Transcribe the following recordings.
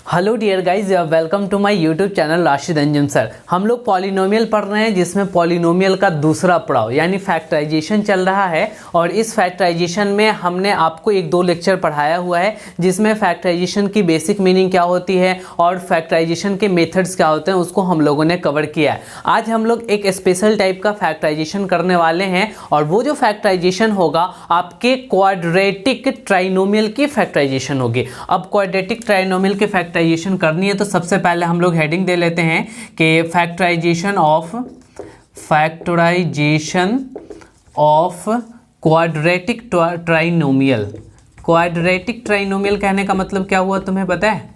Hello dear guys, welcome to my YouTube channel Rashid Anjum sir. हम लोग polynomial पढ़ रहे हैं जिसमें पॉलिनोमियल का दूसरा पड़ाव यानी फैक्टराइजेशन चल रहा है। और इस फैक्टराइजेशन में हमने आपको एक दो लेक्चर पढ़ाया हुआ है जिसमें फैक्टराइजेशन की बेसिक मीनिंग क्या होती है और फैक्टराइजेशन के मेथड्स क्या होते हैं उसको हम लोगों ने कवर किया है। आज हम लोग एक स्पेशल टाइप का फैक्टराइजेशन करने वाले हैं और वो जो फैक्टराइजेशन होगा आपके क्वाड्रेटिक ट्राइनोमियल की फैक्टराइजेशन होगी। अब क्वाड्रेटिक ट्राइनोमियल के फैक्टराइजेशन करनी है तो सबसे पहले हम लोग हेडिंग दे लेते हैं कि factorization of quadratic trinomial. Quadratic trinomial कहने का मतलब क्या हुआ तुम्हें पता है?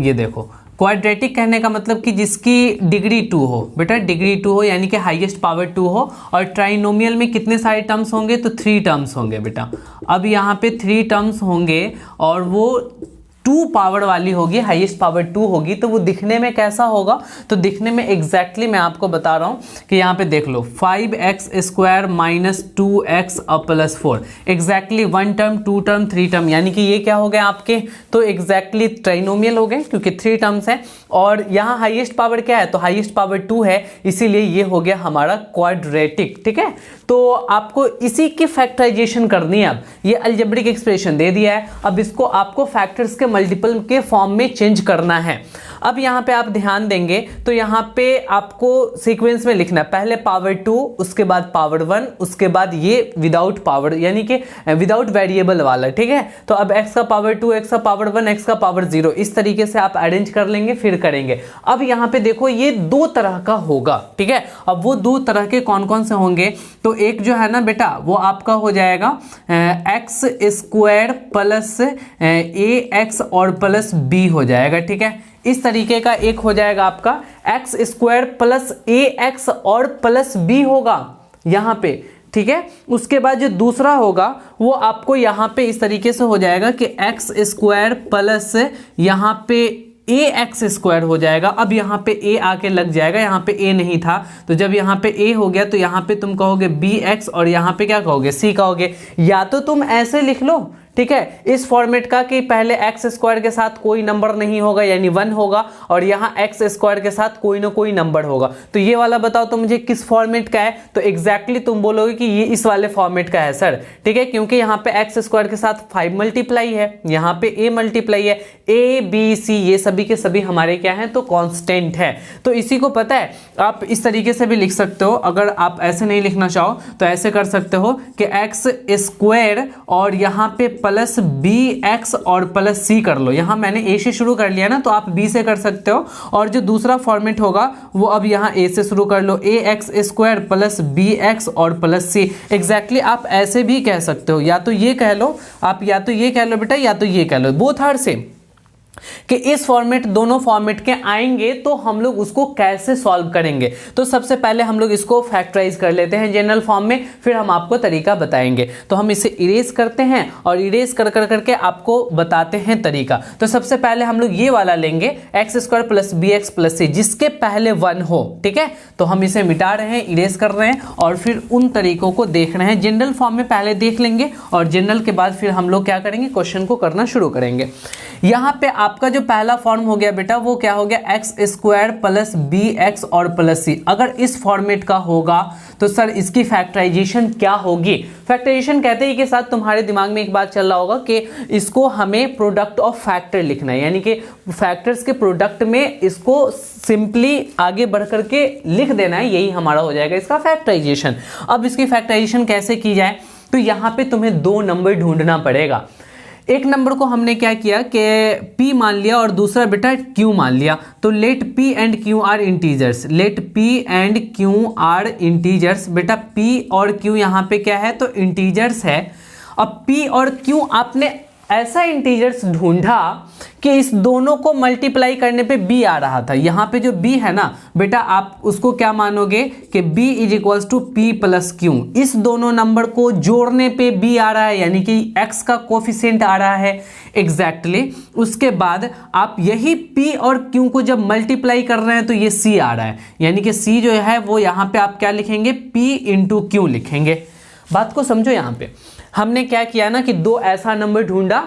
ये देखो, क्वाड्रेटिक कहने का मतलब कि जिसकी डिग्री 2 हो, बेटा डिग्री 2 हो यानी कि हाईएस्ट पावर 2 हो। और ट्राइनोमियल में कितने सारे टर्म्स होंगे? तो 3 टर्म्स होंगे बेटा। अब यहाँ पे 3 टर्म्स होंगे और वो 2 पावर वाली होगी, हाईएस्ट पावर 2 होगी। तो वो दिखने में कैसा होगा? तो दिखने में एग्जैक्टली मैं आपको बता रहा हूँ कि यहाँ पे देख लो 5x² minus 2x plus 4, exactly 1 term 2 term 3 term, यानी कि ये क्या हो गए आपके? तो एग्जैक्टली ट्राइनोमियल हो गए क्योंकि 3 टर्म्स है। और यहाँ हाईएस्ट पावर क्या है? तो हाईएस्ट पावर 2 है, इसीलिए ये हो गया हमारा क्वाड्रेटिक। ठीक है, तो आपको इसी की फैक्टराइजेशन करनी है। अब ये अलजेब्रिक एक्सप्रेशन दे दिया है, अब इसको आपको फैक्टर्स के मल्टीपल के फॉर्म में चेंज करना है। अब यहाँ पे आप ध्यान देंगे तो यहाँ पे आपको सीक्वेंस में लिखना है, पहले पावर 2, उसके बाद पावर 1, उसके बाद ये विदाउट पावर यानी कि विदाउट वेरिएबल वाला। ठीक है, तो अब x का पावर 2, x का पावर 1, x का पावर 0, इस तरीके से आप अरेंज कर लेंगे फिर करेंगे। अब यहाँ पे देखो ये 2 तरह का होगा। ठीक है, अब वो 2 तरह के कौन कौन से होंगे? तो एक जो है ना बेटा वो आपका हो जाएगा x² प्लस ax और प्लस b हो जाएगा। ठीक है, इस तरीके का एक हो जाएगा आपका x² प्लस ax और प्लस b होगा यहाँ पे। ठीक है, उसके बाद जो दूसरा होगा वो आपको यहाँ पे इस तरीके से हो जाएगा कि x² प्लस यहाँ पे ax² हो जाएगा। अब यहाँ पे a आके लग जाएगा, यहाँ पे a नहीं था, तो जब यहाँ पे a हो गया तो यहाँ पे तुम कहोगे bx और यहाँ पे क्या कहोगे? c कहोगे। या तो तुम ऐसे लिख लो, ठीक है, इस फॉर्मेट का कि पहले x² के साथ कोई नंबर नहीं होगा यानी 1 होगा और यहाँ x² के साथ कोई ना कोई नंबर होगा। तो ये वाला बताओ तो मुझे किस फॉर्मेट का है? तो एग्जैक्टली तुम बोलोगे कि ये इस वाले फॉर्मेट का है सर। ठीक है, क्योंकि यहाँ पे x² के साथ 5 मल्टीप्लाई है, यहाँ पे a मल्टीप्लाई है, a b c ये सभी के सभी हमारे क्या हैं? तो कांस्टेंट है। तो इसी को पता है आप इस तरीके से भी लिख सकते हो। अगर आप ऐसे नहीं लिखना चाहो तो ऐसे कर सकते हो कि x² और यहाँ पे प्लस bx और प्लस c कर लो। यहाँ मैंने a से शुरू कर लिया ना, तो आप b से कर सकते हो। और जो दूसरा फॉर्मेट होगा वो अब यहाँ a से शुरू कर लो, ax² प्लस bx और प्लस c। एग्जैक्टली आप ऐसे भी कह सकते हो, या तो ये कह लो आप, या तो ये कह लो बेटा, या तो ये कह लो, बोथ आर सेम। कि इस फॉर्मेट दोनों फॉर्मेट के आएंगे तो हम लोग उसको कैसे सॉल्व करेंगे। तो सबसे पहले हम लोग इसको फैक्टराइज कर लेते हैं जनरल फॉर्म में, फिर हम आपको तरीका बताएंगे। तो हम इसे इरेज करते हैं और इरेज कर करके आपको बताते हैं तरीका। तो सबसे पहले हम लोग ये वाला लेंगे x² plus bx plus c, जिसके पहले 1 हो। ठीक है, तो हम इसे मिटा रहे हैं, इरेज कर रहे हैं और फिर उन तरीकों को देख रहे हैं। जनरल फॉर्म में पहले देख लेंगे और जनरल के बाद फिर हम लोग क्या करेंगे? क्वेश्चन को करना शुरू करेंगे। यहाँ पे आपका जो पहला फॉर्म हो गया बेटा वो क्या हो गया? x² प्लस bx और प्लस c। अगर इस फॉर्मेट का होगा तो सर इसकी फैक्टराइजेशन क्या होगी? फैक्टराइजेशन कहते ही के साथ तुम्हारे दिमाग में एक बात चल रहा होगा कि इसको हमें प्रोडक्ट ऑफ फैक्टर लिखना है, यानी कि फैक्टर्स के प्रोडक्ट में इसको सिंपली आगे बढ़ करके लिख देना है, यही हमारा हो जाएगा इसका फैक्टराइजेशन। अब इसकी फैक्टराइजेशन कैसे की जाए? तो यहाँ पे तुम्हें 2 नंबर ढूंढना पड़ेगा। एक नंबर को हमने क्या किया कि p मान लिया और दूसरा बेटा q मान लिया। तो let p and q are integers, let p and q are integers. बेटा p और q यहाँ पे क्या है? तो इंटीजर्स है। अब p और q आपने ऐसा इंटीजर्स ढूंढा कि इस दोनों को मल्टीप्लाई करने पे b आ रहा था। यहाँ पे जो b है ना बेटा, आप उसको क्या मानोगे कि b is two p plus q। इस दोनों नंबर को जोड़ने पे b आ रहा है, यानी कि x का कोफिशिएंट आ रहा है एग्जैक्टली। उसके बाद आप यही p और q को जब मल्टीप्लाई कर रहे हैं तो ये c आ रहा है, यानी कि c जो है वो यहाँ पे आप क्या लिखेंगे? p इंटू q लिखेंगे। बात को समझो, यहाँ पे हमने क्या किया ना कि 2 ऐसा नंबर ढूंढा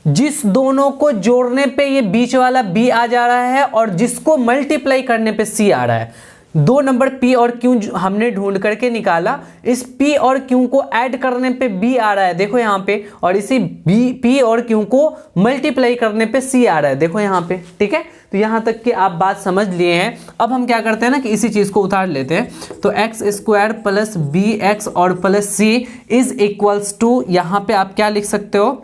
जिस दोनों को जोड़ने पे ये बीच वाला b आ जा रहा है और जिसको मल्टीप्लाई करने पे c आ रहा है। दो नंबर p और q हमने ढूंढ करके निकाला, इस p और q को ऐड करने पे b आ रहा है देखो यहाँ पे, और इसी p और q को मल्टीप्लाई करने पे c आ रहा है देखो यहाँ पे। ठीक है, तो यहाँ तक कि आप बात समझ लिए हैं। अब हम क्या करते हैं ना कि इसी चीज़ को उतार लेते हैं। तो X square plus B X और plus C is equals to, यहाँ पे आप क्या लिख सकते हो,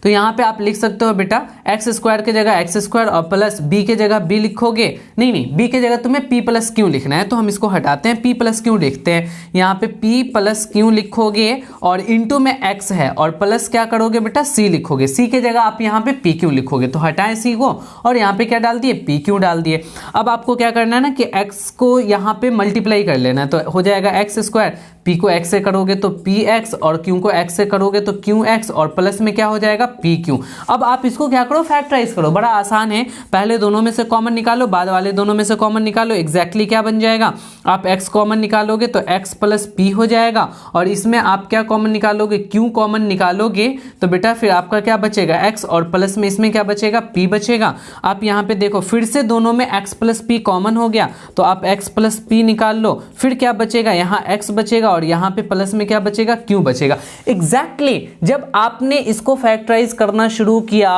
तो यहाँ पे आप लिख सकते हो बेटा एक्स स्क्वायर की जगह एक्स स्क्वायर और प्लस बी के जगह बी लिखोगे, नहीं बी के जगह तुम्हें पी प्लस क्यू लिखना है, तो हम इसको हटाते हैं, पी प्लस क्यू लिखते हैं। यहाँ पे पी प्लस क्यू लिखोगे और इंटू में एक्स है और प्लस क्या करोगे बेटा सी लिखोगे, सी के जगह आप यहाँ पे पी क्यू लिखोगे, तो हटाएं सी को और यहाँ पे क्या डाल दिए पी क्यू डाल दिए। अब आपको क्या करना है ना कि एक्स को यहाँ पे मल्टीप्लाई कर लेना है, तो हो जाएगा एक्स स्क्वायर, पी को एक्स से करोगे तो पी एक्स और क्यू को एक्स से करोगे तो क्यू एक्स और प्लस में क्या हो जाएगा पी क्यू। अब आप इसको क्या करो फैक्टराइज करो, बड़ा आसान है, पहले दोनों में से कॉमन निकालो, बाद वाले दोनों में से कॉमन निकालो, एग्जैक्टली क्या बन जाएगा, आप x कॉमन निकालोगे तो x प्लस पी हो जाएगा और इसमें आप क्या कॉमन निकालोगे q कॉमन निकालोगे तो बेटा फिर आपका क्या बचेगा x और प्लस में इसमें क्या बचेगा p बचेगा। आप यहाँ पे देखो फिर से दोनों में x प्लस पी कॉमन हो गया तो आप x प्लस पी निकाल लो, फिर क्या बचेगा यहाँ x बचेगा और यहाँ पे प्लस में क्या बचेगा q बचेगा। एग्जैक्टली जब आपने इसको फैक्टराइज करना शुरू किया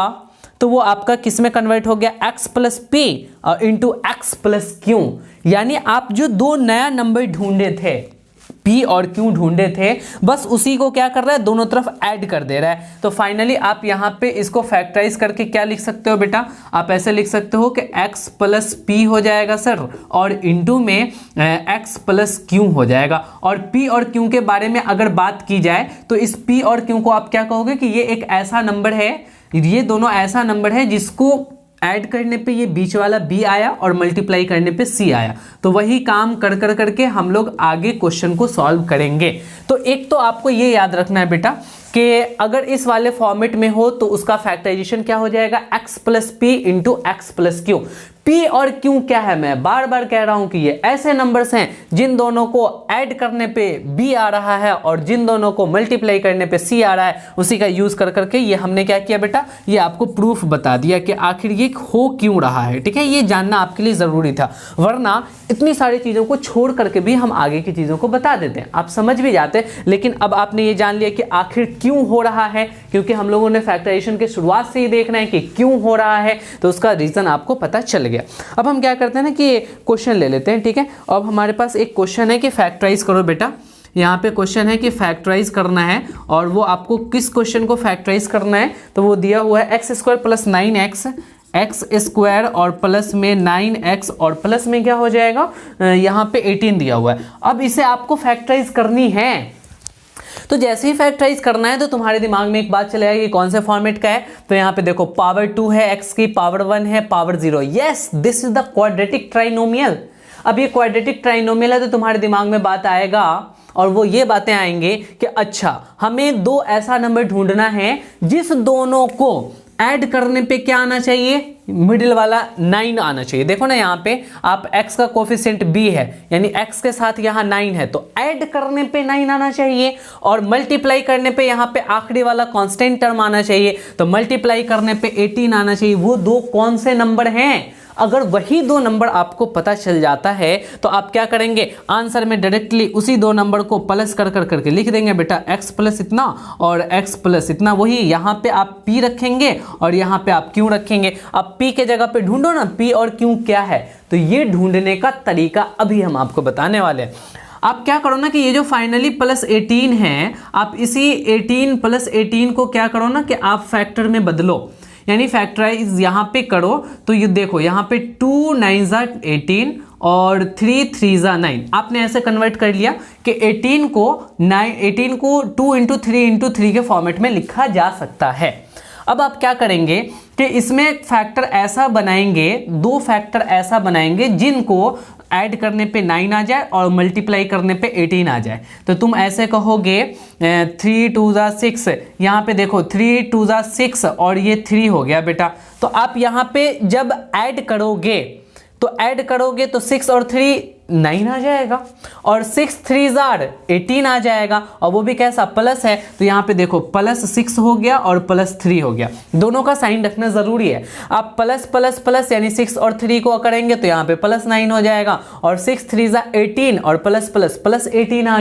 तो वो आपका किस में कन्वर्ट हो गया x प्लस पी और इंटू एक्स प्लस क्यू, यानी आप जो दो नया नंबर ढूंढे थे P और Q ढूंढे थे बस उसी को क्या कर रहा है दोनों तरफ ऐड कर दे रहा है। तो फाइनली आप यहाँ पे इसको फैक्टराइज करके क्या लिख सकते हो बेटा, आप ऐसे लिख सकते हो कि x प्लस पी हो जाएगा सर और इंटू में x प्लस क्यू हो जाएगा। और P और Q के बारे में अगर बात की जाए तो इस P और Q को आप क्या कहोगे कि ये एक ऐसा नंबर है, ये दोनों ऐसा नंबर है जिसको ऐड करने पे ये बीच वाला b आया और मल्टीप्लाई करने पे c आया। तो वही काम कर करके हम लोग आगे क्वेश्चन को सॉल्व करेंगे। तो एक तो आपको ये याद रखना है बेटा कि अगर इस वाले फॉर्मेट में हो तो उसका फैक्टराइजेशन क्या हो जाएगा x plus P into x plus Q. P और Q क्या है, मैं बार बार कह रहा हूं कि ये ऐसे नंबर्स हैं जिन दोनों को ऐड करने पे B आ रहा है और जिन दोनों को मल्टीप्लाई करने पे C आ रहा है, उसी का यूज कर करके ये हमने क्या किया बेटा, ये आपको प्रूफ बता दिया कि आखिर ये हो क्यों रहा है। ठीक है, ये जानना आपके लिए जरूरी था, वरना इतनी सारी चीजों को छोड़ करके भी हम आगे की चीजों को बता देते हैं, आप समझ भी जाते। लेकिन अब आपने ये जान लिया कि आखिर क्यों हो रहा है, क्योंकि हम लोगों ने फैक्टराइजेशन के शुरुआत से ही देखना है कि क्यों हो रहा है, तो उसका रीजन आपको पता चल गया। अब हम क्या करते हैं ना कि क्वेश्चन ले लेते हैं। ठीक है, अब हमारे पास एक क्वेश्चन है कि फैक्टराइज करो बेटा, यहाँ पे क्वेश्चन है कि फैक्टराइज करना है और वो आपको किस क्वेश्चन को फैक्टराइज करना है, तो वो दिया हुआ है x square plus 9x x square और प्लस में 9x और प्लस में क्या हो जाएगा यहाँ पे 18 दिया हुआ है। अब इसे आपको फैक्टराइज करनी है, तो जैसे ही फैक्टराइज करना है तो तुम्हारे दिमाग में एक बात चले आएगी कौन से फॉर्मेट का है, तो यहाँ पे देखो पावर 2 है x की, पावर 1 है, power 0। Yes, this is the quadratic trinomial. अब ये क्वाड्रेटिक ट्राइनोमियल है तो तुम्हारे दिमाग में बात आएगा और वो ये बातें आएंगे कि अच्छा हमें दो ऐसा नंबर ढूंढना है जिस दोनों को ऐड करने पे क्या आना चाहिए, मिडिल वाला 9 आना चाहिए। देखो ना यहाँ पे आप x का कोफिशिएंट b है, यानी x के साथ यहाँ 9 है, तो ऐड करने पे 9 आना चाहिए और मल्टीप्लाई करने पे यहाँ पे आखिरी वाला कांस्टेंट टर्म आना चाहिए, तो मल्टीप्लाई करने पे 18 आना चाहिए। वो दो कौन से नंबर हैं, अगर वही दो नंबर आपको पता चल जाता है तो आप क्या करेंगे, आंसर में डायरेक्टली उसी दो नंबर को प्लस कर करके लिख देंगे बेटा, x प्लस इतना और x प्लस इतना। वही यहाँ पे आप p रखेंगे और यहाँ पे आप q रखेंगे। अब p के जगह पे ढूंढो ना p और q क्या है, तो ये ढूंढने का तरीका अभी हम आपको बताने वाले हैं। आप क्या करो ना कि ये जो फाइनली प्लस 18 है, आप इसी 18 प्लस 18 को क्या करो ना कि आप फैक्टर में बदलो, यानी फैक्टराइज यहाँ पे करो। तो ये देखो यहाँ पे 2 9 18 और 3 3 9, आपने ऐसे कन्वर्ट कर लिया कि 18 को 2 इंटू 3 के फॉर्मेट में लिखा जा सकता है। अब आप क्या करेंगे कि इसमें फैक्टर ऐसा बनाएंगे, दो फैक्टर ऐसा बनाएंगे जिनको ऐड करने पे 9 आ जाए और मल्टीप्लाई करने पे 18 आ जाए। तो तुम ऐसे कहोगे 3 2 6, यहाँ पे देखो 3 2 6 और ये 3 हो गया बेटा। तो आप यहाँ पे जब ऐड करोगे तो 6 और 3 9 आ जाएगा, और 6 3 18 आ जाएगा, और वो भी कैसा, प्लस है, तो यहाँ पे देखो +6 हो गया और +3 हो गया। दोनों का साइन रखना जरूरी है। आप प्लस प्लस प्लस यानी 6 और 3 को करेंगे तो यहाँ पे +9 हो जाएगा, और 6 3 18 और प्लस प्लस प्लस 18 आ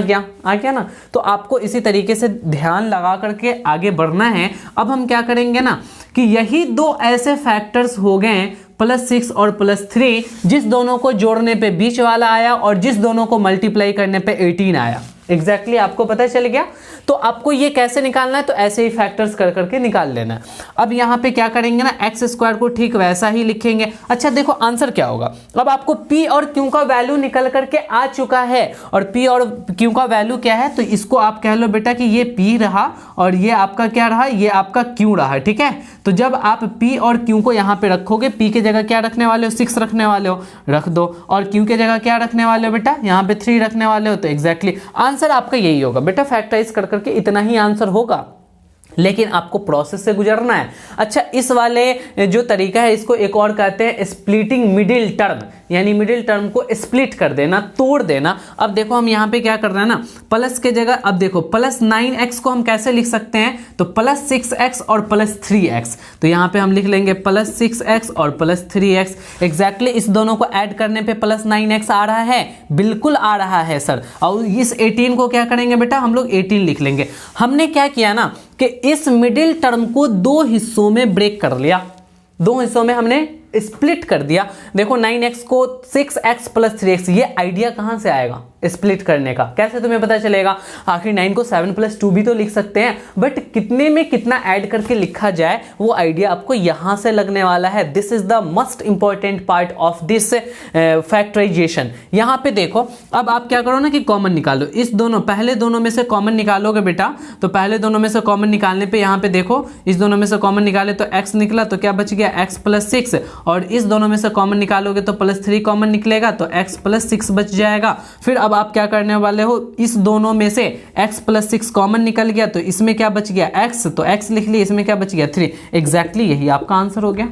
गया ना। तो आपको इसी तरीके से ध्यान लगा करके आगे बढ़ना है। अब हम क्या करेंगे ना कि यही दो ऐसे फैक्टर्स हो गए +6 और +3, जिस दोनों को जोड़ने पे बीच वाला आया और जिस दोनों को मल्टीप्लाई करने पे 18 आया। एग्जैक्टली आपको पता चल गया। तो आपको ये कैसे निकालना है, तो ऐसे ही फैक्टर्स कर करके निकाल लेना है। अब यहाँ पे क्या करेंगे ना, x² को ठीक वैसा ही लिखेंगे। अच्छा देखो आंसर क्या होगा। अब आपको p और q का वैल्यू निकल करके आ चुका है, और p और q का वैल्यू क्या है, तो इसको आप कह लो बेटा कि ये p रहा और ये आपका क्या रहा, ये आपका q रहा। ठीक है, तो जब आप p और q को यहाँ पे रखोगे, p की जगह क्या रखने वाले हो, 6 रखने वाले हो, रख दो, और q की जगह क्या रखने वाले हो बेटा, यहाँ पे 3 रखने वाले हो। तो एग्जैक्टली आंसर आपका यही होगा बेटा। फैक्टराइज कर करके इतना ही आंसर होगा, लेकिन आपको प्रोसेस से गुजरना है। अच्छा, इस वाले जो तरीका है इसको एक और कहते हैं स्प्लिटिंग मिडिल टर्म, यानी मिडिल टर्म को स्प्लिट कर देना, तोड़ देना। अब देखो हम यहाँ पे क्या कर रहे हैं ना, प्लस के जगह अब देखो +9x को हम कैसे लिख सकते हैं, तो +6x और +3x। तो यहाँ पे हम लिख लेंगे +6x और +3x। एग्जैक्टली इस दोनों को ऐड करने पे +9x आ रहा है, बिल्कुल आ रहा है सर। और इस 18 को क्या करेंगे बेटा, हम लोग 18 लिख लेंगे। हमने क्या किया ना कि इस मिडिल टर्म को 2 हिस्सों में ब्रेक कर लिया, 2 हिस्सों में हमने स्प्लिट कर दिया। देखो 9x को 6x + 3x, ये आइडिया कहां से आएगा स्प्लिट करने का, कैसे तुम्हें पता चलेगा। आखिर 9 को 7 + 2 भी तो लिख सकते हैं, बट कितने में कितना ऐड करके लिखा जाए वो आइडिया आपको यहां से लगने वाला है। This is the most important part of this factorization. यहां पे देखो, अब आप क्या करो ना कि कॉमन निकालो, इस दोनों पहले दोनों में से कॉमन निकालोगे बेटा, तो पहले दोनों में से कॉमन निकालने पे यहाँ पे देखो इस दोनों में से कॉमन निकाले तो x निकला, तो क्या बच गया x + 6, और इस दोनों में से कॉमन निकालोगे तो +3 कॉमन निकलेगा, तो x + 6 बच जाएगा। फिर अब आप क्या करने वाले हो, इस दोनों में से x + 6 कॉमन निकल गया, तो इसमें क्या बच गया x, तो x लिख लिया, इसमें क्या बच गया 3। एग्जैक्टली यही आपका आंसर हो गया।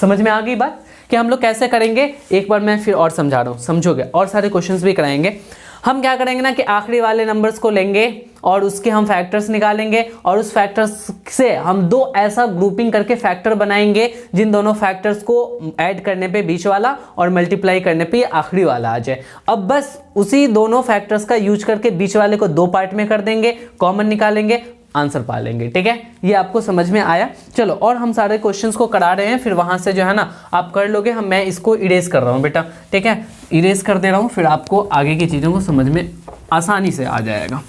समझ में आ गई बात कि हम लोग कैसे करेंगे। एक बार मैं फिर और समझा रहा हूं, समझोगे, और सारे क्वेश्चंस भी कराएंगे। हम क्या करेंगे ना कि आखिरी वाले नंबर्स को लेंगे और उसके हम फैक्टर्स निकालेंगे, और उस फैक्टर्स से हम 2 ऐसा ग्रुपिंग करके फैक्टर बनाएंगे जिन दोनों फैक्टर्स को ऐड करने पे बीच वाला और मल्टीप्लाई करने पे आखिरी वाला आ जाए। अब बस उसी दोनों फैक्टर्स का यूज करके बीच वाले को 2 पार्ट में कर देंगे, कॉमन निकालेंगे, आंसर पा लेंगे। ठीक है, ये आपको समझ में आया। चलो, और हम सारे क्वेश्चंस को करा रहे हैं, फिर वहां से जो है ना आप कर लोगे। मैं इसको इरेज कर रहा हूं बेटा, ठीक है, इरेज कर दे रहा हूं, फिर आपको आगे की चीज़ों को समझ में आसानी से आ जाएगा।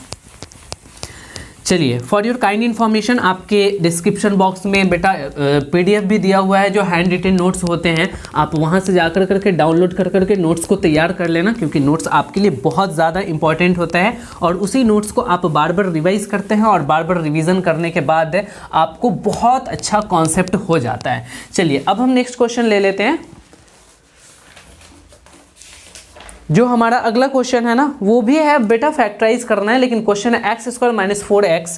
चलिए, फॉर योर काइंड इन्फॉर्मेशन, आपके डिस्क्रिप्शन बॉक्स में बेटा PDF भी दिया हुआ है, जो हैंड रिटन नोट्स होते हैं, आप वहां से जाकर करके डाउनलोड कर करके नोट्स को तैयार कर लेना, क्योंकि नोट्स आपके लिए बहुत ज़्यादा इंपॉर्टेंट होता है, और उसी नोट्स को आप बार बार रिवाइज करते हैं, और बार बार रिवीजन करने के बाद आपको बहुत अच्छा कॉन्सेप्ट हो जाता है। चलिए, अब हम नेक्स्ट क्वेश्चन ले लेते हैं। जो हमारा अगला क्वेश्चन है ना, वो भी है बेटा फैक्टराइज करना है, लेकिन क्वेश्चन है x² - 4x,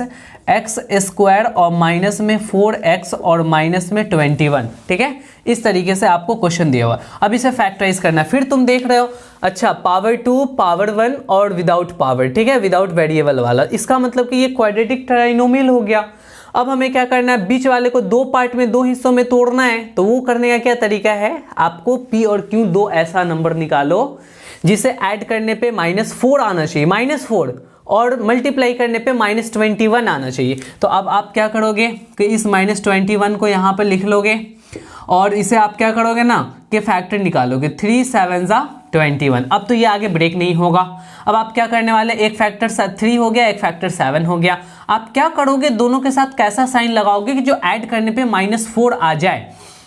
x² और माइनस में 4x और माइनस में 21। ठीक है, इस तरीके से आपको क्वेश्चन दिया हुआ। अब इसे फैक्टराइज करना है। फिर तुम देख रहे हो, अच्छा पावर 2, पावर 1 और विदाउट पावर, ठीक है, विदाउट वेरिएबल वाला, इसका मतलब कि ये क्वाड्रेटिक ट्राइनोमियल हो गया। अब हमें क्या करना है, बीच वाले को 2 पार्ट में 2 हिस्सों में तोड़ना है। तो वो करने का क्या तरीका है, आपको p और q 2 ऐसा नंबर निकालो जिसे ऐड करने पे -4 आना चाहिए, -4, और मल्टीप्लाई करने पे -21 आना चाहिए। तो अब आप क्या करोगे कि इस -21 को यहाँ पर लिख लोगे, और इसे आप क्या करोगे ना कि फैक्टर निकालोगे, 3 7 21। अब तो ये आगे ब्रेक नहीं होगा। अब आप क्या करने वाले, एक फैक्टर 3 हो गया, एक फैक्टर 7 हो गया। आप क्या करोगे, दोनों के साथ कैसा साइन लगाओगे कि जो ऐड करने पे -4 आ जाए।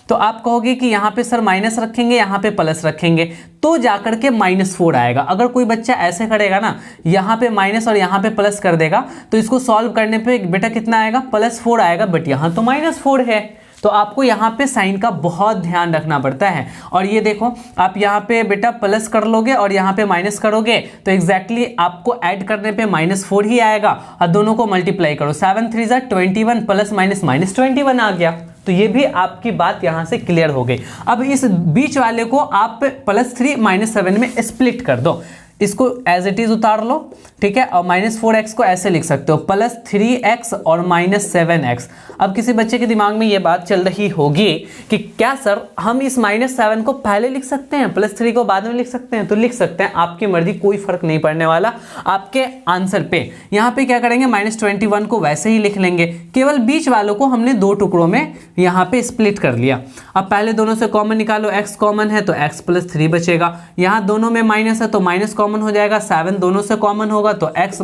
तो आप कहोगे कि यहाँ पे सर माइनस रखेंगे, यहाँ पे प्लस रखेंगे, तो जाकर के -4 आएगा। अगर कोई बच्चा ऐसे करेगा ना, यहाँ पे माइनस और यहाँ पे प्लस कर देगा, तो इसको सॉल्व करने पे बेटा कितना आएगा, +4 आएगा, बट यहाँ तो -4 है। तो आपको यहाँ पे साइन का बहुत ध्यान रखना पड़ता है। और ये देखो, आप यहाँ पे बेटा प्लस कर लोगे और यहाँ पे माइनस करोगे, तो एग्जैक्टली आपको ऐड करने पे -4 ही आएगा, और दोनों को मल्टीप्लाई करो, 7 3 21 +- -21 आ गया। तो ये भी आपकी बात यहाँ से क्लियर हो गई। अब इस बीच वाले को आप +3 -7 में स्प्लिट कर दो, इसको एज इट इज उतार लो, ठीक है, और -4x को ऐसे लिख सकते हो +3x और -7x। अब किसी बच्चे के दिमाग में ये बात चल रही होगी कि क्या सर हम इस -7 को पहले लिख सकते हैं, +3 को बाद में लिख सकते हैं? तो लिख सकते हैं, आपकी मर्जी, कोई फर्क नहीं पड़ने वाला आपके आंसर पे। यहाँ पे क्या करेंगे, -21 को वैसे ही लिख लेंगे, केवल बीच वालों को हमने 2 टुकड़ों में यहाँ पे स्प्लिट कर लिया। अब पहले दोनों से कॉमन निकालो, x कॉमन है तो x + 3 बचेगा, यहाँ दोनों में माइनस है तो माइनस कॉमन हो जाएगा, 7 दोनों से कॉमन होगा तो x -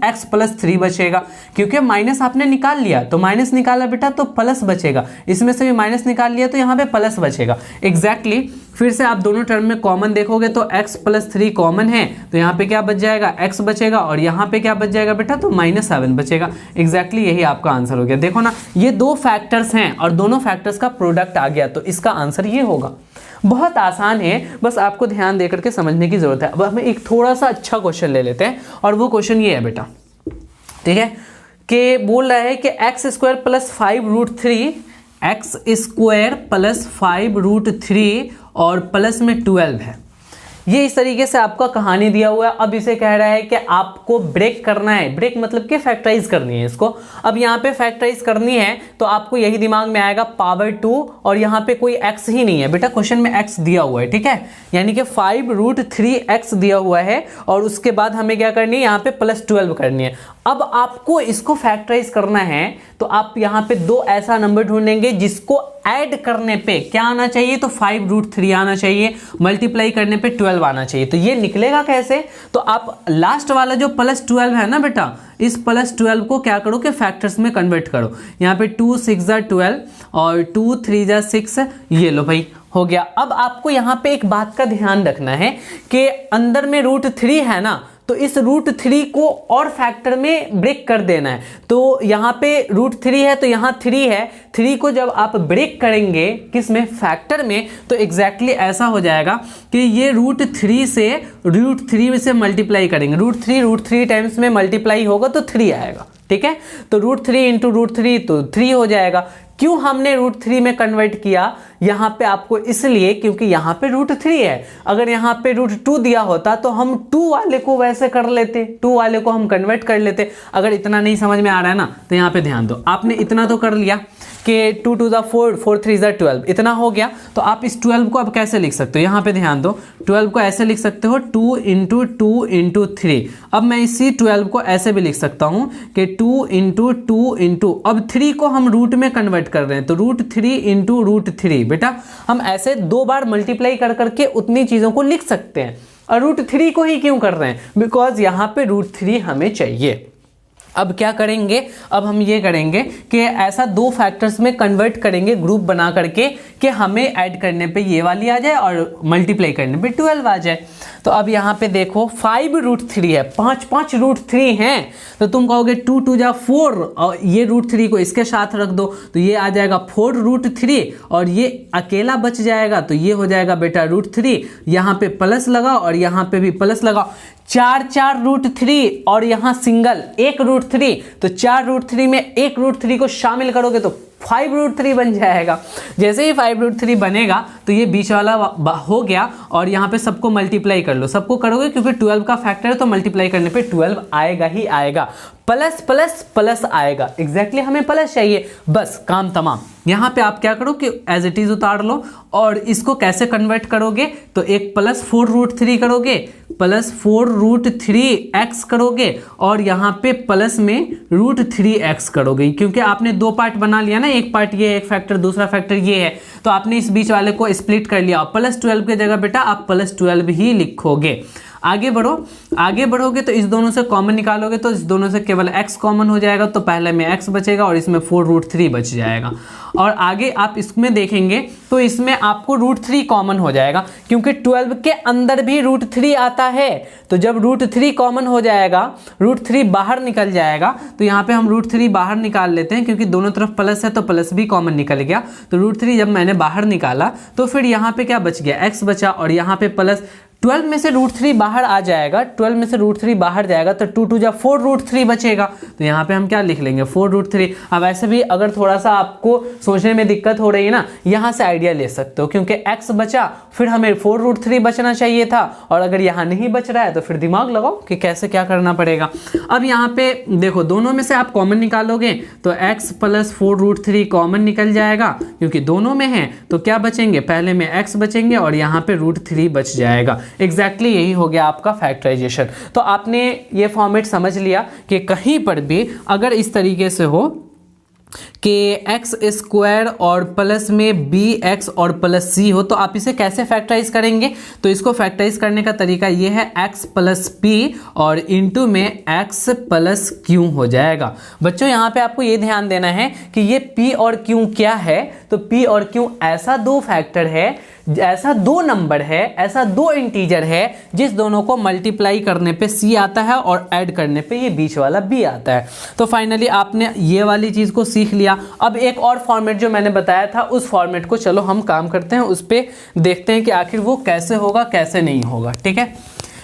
x + 3 बचेगा, क्योंकि माइनस आपने निकाल लिया तो माइनस निकाला बेटा तो प्लस बचेगा, इसमें से भी माइनस निकाल लिया तो यहाँ पे प्लस बचेगा। एग्जैक्टली फिर से आप दोनों टर्म में कॉमन देखोगे तो x + 3 कॉमन है तो यहाँ पे क्या बच जाएगा, x बचेगा, और यहाँ पे क्या बच जाएगा बेटा, तो -7 बचेगा। एग्जैक्टली यही आपका आंसर हो गया। देखो ना, ये 2 फैक्टर्स हैं और दोनों फैक्टर्स का प्रोडक्ट आ गया, तो इसका आंसर ये होगा। बहुत आसान है, बस आपको ध्यान देकर के समझने की जरूरत है। अब हम एक थोड़ा सा अच्छा क्वेश्चन ले लेते हैं, और वो क्वेश्चन ये है बेटा, ठीक है, कि बोल रहा है कि x² + 5√3, x² + 5√3 और प्लस में 12 है। ये इस तरीके से आपका कहानी दिया हुआ है। अब इसे कह रहा है कि आपको ब्रेक करना है, ब्रेक मतलब कि फैक्टराइज करनी है इसको। अब यहाँ पे फैक्टराइज करनी है तो आपको यही दिमाग में आएगा, पावर 2, और यहाँ पे कोई x ही नहीं है बेटा, क्वेश्चन में x दिया हुआ है, ठीक है, यानी कि 5√3x दिया हुआ है, और उसके बाद हमें क्या करनी है, यहाँ पे +12 करनी है। अब आपको इसको फैक्टराइज करना है तो आप यहाँ पे 2 ऐसा नंबर ढूंढेंगे जिसको ऐड करने पे क्या आना चाहिए, तो 5√3 आना चाहिए, मल्टीप्लाई करने पे 12 आना चाहिए। तो ये निकलेगा कैसे, तो आप लास्ट वाला जो +12 है ना बेटा, इस +12 को क्या करो कि फैक्टर्स में कन्वर्ट करो। यहाँ पे 2 6 = 12 और 2 3 = 6, ये लो भाई हो गया। अब आपको यहाँ पे एक बात का ध्यान रखना है कि अंदर में √3 है ना, तो इस √3 को और फैक्टर में ब्रेक कर देना है। तो यहाँ पे √3 है तो यहाँ 3 है, 3 को जब आप ब्रेक करेंगे किस में, फैक्टर में, तो एग्जैक्टली ऐसा हो जाएगा कि ये √3 से मल्टीप्लाई करेंगे, √3 टाइम्स में मल्टीप्लाई होगा तो 3 आएगा, ठीक है। तो √3 × √3 तो 3 हो जाएगा। क्यों हमने √3 में कन्वर्ट किया यहाँ पे आपको, इसलिए क्योंकि यहाँ पे √3 है। अगर यहाँ पे √2 दिया होता तो हम 2 वाले को वैसे कर लेते, 2 वाले को हम कन्वर्ट कर लेते। अगर इतना नहीं समझ में आ रहा है ना, तो यहाँ पे ध्यान दो, आपने इतना तो कर लिया कि 2 2 = 4, 4 3 = 12, इतना हो गया। तो आप इस 12 को अब कैसे लिख सकते हो, यहाँ पे ध्यान दो, 12 को ऐसे लिख सकते हो 2 × 2 × 3। अब मैं इसी 12 को ऐसे भी लिख सकता हूँ कि 2 × 2 × अब 3 को हम रूट में कन्वर्ट कर रहे हैं तो √3 × √3। बेटा हम ऐसे 2 बार मल्टीप्लाई कर करके उतनी चीज़ों को लिख सकते हैं, और √3 को ही क्यों कर रहे हैं, बिकॉज यहाँ पे √3 हमें चाहिए। अब क्या करेंगे, अब हम ये करेंगे कि ऐसा 2 फैक्टर्स में कन्वर्ट करेंगे ग्रुप बना करके कि हमें ऐड करने पे ये वाली आ जाए और मल्टीप्लाई करने पे 12 आ जाए। तो अब यहाँ पे देखो 5√3 है, 5 √3 हैं, तो तुम कहोगे 2 2 = 4 और ये √3 को इसके साथ रख दो तो ये आ जाएगा 4√3 और ये अकेला बच जाएगा तो ये हो जाएगा बेटा √3। यहाँ पे प्लस लगाओ और यहाँ पे भी प्लस लगाओ, 4 √3 और यहाँ सिंगल 1 √3, तो 4 √3 में 1 √3 को शामिल करोगे तो 5√3 बन जाएगा। जैसे ही 5√3 बनेगा तो ये बीच वाला हो गया, और यहाँ पे सबको मल्टीप्लाई कर लो, सबको करोगे क्योंकि 12 का फैक्टर है तो मल्टीप्लाई करने पे 12 आएगा ही आएगा, प्लस प्लस प्लस आएगा। एग्जैक्टली हमें प्लस चाहिए, बस काम तमाम। यहाँ पे आप क्या करो कि एज इट इज उतार लो, और इसको कैसे कन्वर्ट करोगे, तो एक +4√3 करोगे, +4√3x करोगे, और यहाँ पे प्लस में √3x करोगे, क्योंकि आपने 2 पार्ट बना लिया ना, एक पार्ट ये, एक फैक्टर, दूसरा फैक्टर ये है, तो आपने इस बीच वाले को स्प्लिट कर लिया। +12 की जगह बेटा आप +12 ही लिखोगे। आगे बढ़ो, आगे बढ़ोगे तो इस दोनों से कॉमन निकालोगे तो इस दोनों से केवल x कॉमन हो जाएगा, तो पहले में x बचेगा और इसमें 4√3 बच जाएगा। और आगे आप इसमें देखेंगे तो इसमें आपको √3 कॉमन हो जाएगा, क्योंकि 12 के अंदर भी √3 आता है, तो जब √3 कॉमन हो जाएगा, √3 बाहर निकल जाएगा, तो यहाँ पे हम √3 बाहर निकाल लेते हैं, क्योंकि दोनों तरफ प्लस है तो प्लस भी कॉमन निकल गया। तो √3 जब मैंने बाहर निकाला तो फिर यहाँ पे क्या बच गया, x बचा, और यहाँ पे प्लस 12 में से √3 बाहर आ जाएगा, 12 में से √3 बाहर जाएगा तो 2 × 4 √3 बचेगा। तो यहाँ पे हम क्या लिख लेंगे 4 √3। अब ऐसे भी अगर थोड़ा सा आपको सोचने में दिक्कत हो रही है ना, यहाँ से आइडिया ले सकते हो, क्योंकि x बचा फिर हमें 4 √3 बचना चाहिए था, और अगर यहाँ नहीं बच रहा है तो फिर दिमाग लगाओ कि कैसे क्या करना पड़ेगा। अब यहाँ पे देखो दोनों में से आप कॉमन निकालोगे तो x + 4 √3 कॉमन निकल जाएगा, क्योंकि दोनों में है तो क्या बचेंगे, पहले में x बचेंगे और यहाँ पे √3 बच जाएगा। एग्जैक्टली यही हो गया आपका फैक्टराइजेशन। तो आपने ये फॉर्मेट समझ लिया कि कहीं पर भी अगर इस तरीके से हो कि x² और प्लस में bx और प्लस c हो तो आप इसे कैसे फैक्टराइज करेंगे। तो इसको फैक्टराइज करने का तरीका ये है x + p और इंटू में x + q हो जाएगा। बच्चों यहाँ पे आपको ये ध्यान देना है कि ये p और q क्या है। तो p और q ऐसा दो फैक्टर है, ऐसा दो नंबर है, ऐसा दो इंटीजर है जिस दोनों को मल्टीप्लाई करने पे c आता है और ऐड करने पे ये बीच वाला b आता है। तो फाइनली आपने ये वाली चीज़ को सीख लिया। अब एक और फॉर्मेट जो मैंने बताया था उस फॉर्मेट को चलो हम काम करते हैं, उस पर देखते हैं कि आखिर वो कैसे होगा कैसे नहीं होगा। ठीक है,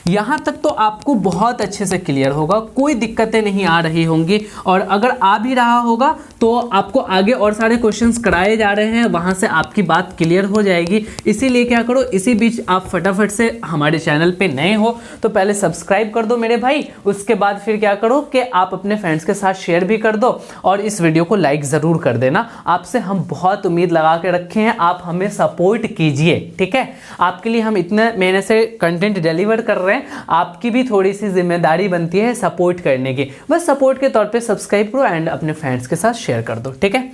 यहाँ तक तो आपको बहुत अच्छे से क्लियर होगा, कोई दिक्कतें नहीं आ रही होंगी, और अगर आ भी रहा होगा तो आपको आगे और सारे क्वेश्चंस कराए जा रहे हैं, वहाँ से आपकी बात क्लियर हो जाएगी। इसीलिए क्या करो, इसी बीच आप फटाफट से हमारे चैनल पे नए हो तो पहले सब्सक्राइब कर दो मेरे भाई, उसके बाद फिर क्या करो कि आप अपने फ्रेंड्स के साथ शेयर भी कर दो और इस वीडियो को लाइक ज़रूर कर देना। आपसे हम बहुत उम्मीद लगा के रखे हैं, आप हमें सपोर्ट कीजिए। ठीक है, आपके लिए हम इतने महीने से कंटेंट डिलीवर कर रहे हैं, आपकी भी थोड़ी सी जिम्मेदारी बनती है सपोर्ट करने की। बस सपोर्ट के तौर पे सब्सक्राइब करो एंड अपने फ्रेंड्स के साथ शेयर कर दो। ठीक है,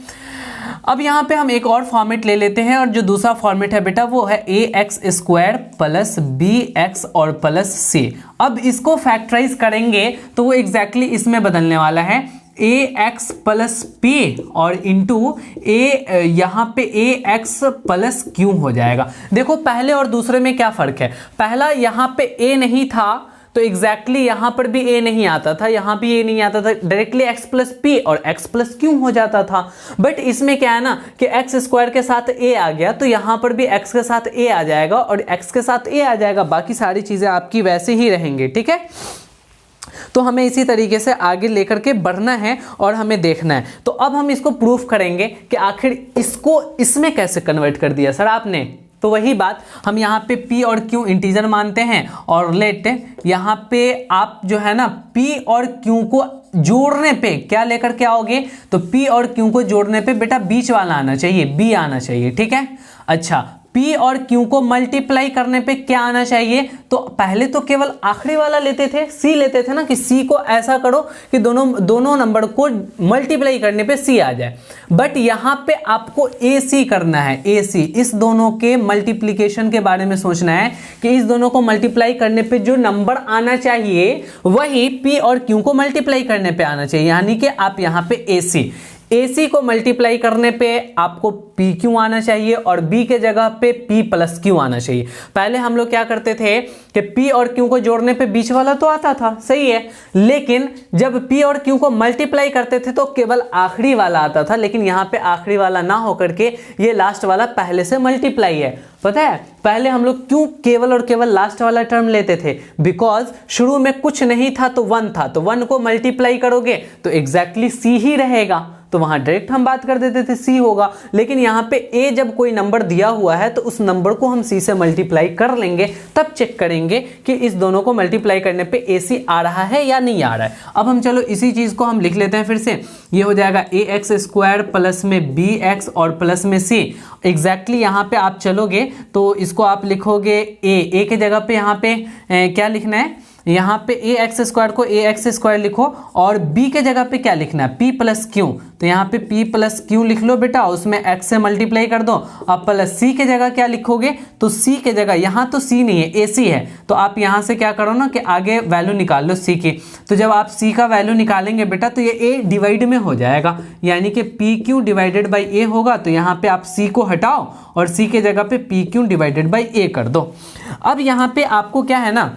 अब यहाँ पे हम एक और फॉर्मेट ले लेते हैं, और जो दूसरा फॉर्मेट है बेटा वो है ax² + bx और प्लस c। अब इसको फैक्टराइज करेंगे तो वो एग्जैक्टली इसमें बदलने वाला है ax + p और इंटू यहाँ पे ax + q हो जाएगा। देखो पहले और दूसरे में क्या फ़र्क है, पहला यहाँ पे a नहीं था तो एग्जैक्टली यहाँ पर भी a नहीं आता था, यहाँ भी a नहीं आता था, डायरेक्टली x + p और x + q हो जाता था। बट इसमें क्या है ना कि x² के साथ a आ गया तो यहाँ पर भी x के साथ a आ जाएगा और x के साथ a आ जाएगा, बाकी सारी चीज़ें आपकी वैसे ही रहेंगी। ठीक है, तो हमें इसी तरीके से आगे लेकर के बढ़ना है और हमें देखना है। तो अब हम इसको प्रूफ करेंगे कि आखिर इसको इसमें कैसे कन्वर्ट कर दिया सर आपने। तो वही बात, हम यहाँ पे p और q इंटीजर मानते हैं और लेट यहाँ पे आप जो है ना p और q को जोड़ने पे क्या लेकर के आओगे, तो p और q को जोड़ने पे बेटा बीच वाला आना चाहिए, b आना चाहिए। ठीक है, अच्छा p और q को मल्टीप्लाई करने पे क्या आना चाहिए, तो पहले तो केवल आखिरी वाला लेते थे, c लेते थे ना कि c को ऐसा करो कि दोनों नंबर को मल्टीप्लाई करने पे c आ जाए। बट यहाँ पे आपको ac करना है, ac इस दोनों के मल्टीप्लिकेशन के बारे में सोचना है कि इस दोनों को मल्टीप्लाई करने पे जो नंबर आना चाहिए वही p और q को मल्टीप्लाई करने पे आना चाहिए, यानी कि आप यहाँ पे AC को मल्टीप्लाई करने पे आपको PQ आना चाहिए और B के जगह पे P + Q आना चाहिए। पहले हम लोग क्या करते थे कि P और Q को जोड़ने पे बीच वाला तो आता था, सही है, लेकिन जब P और Q को मल्टीप्लाई करते थे तो केवल आखिरी वाला आता था, लेकिन यहाँ पे आखिरी वाला ना होकर के ये लास्ट वाला पहले से मल्टीप्लाई है। पता है पहले हम लोग क्यों केवल और केवल लास्ट वाला टर्म लेते थे, बिकॉज शुरू में कुछ नहीं था तो 1 था, तो 1 को मल्टीप्लाई करोगे तो एग्जैक्टली C ही रहेगा, तो वहां डायरेक्ट हम बात कर देते थे C होगा। लेकिन यहाँ पे A जब कोई नंबर दिया हुआ है तो उस नंबर को हम C से मल्टीप्लाई कर लेंगे, तब चेक करेंगे कि इस दोनों को मल्टीप्लाई करने पे AC आ रहा है या नहीं आ रहा है। अब हम चलो इसी चीज को हम लिख लेते हैं फिर से, ये हो जाएगा ax² प्लस में bx और प्लस में c। एग्जैक्टली यहाँ पे आप चलोगे तो इसको आप लिखोगे a के जगह पे यहाँ पे क्या लिखना है, यहाँ पे ax² को ax² लिखो और b के जगह पे क्या लिखना है, p + q। तो यहाँ पे p + q लिख लो बेटा, उसमें x से मल्टीप्लाई कर दो। अब प्लस c के जगह क्या लिखोगे, तो c के जगह यहाँ तो c नहीं है ac है, तो आप यहाँ से क्या करो ना कि आगे वैल्यू निकाल लो c की। तो जब आप c का वैल्यू निकालेंगे बेटा तो ये a डिवाइड में हो जाएगा, यानी कि pq / a होगा। तो यहाँ पे आप c को हटाओ और c के जगह पे pq / a कर दो। अब यहाँ पे आपको क्या है ना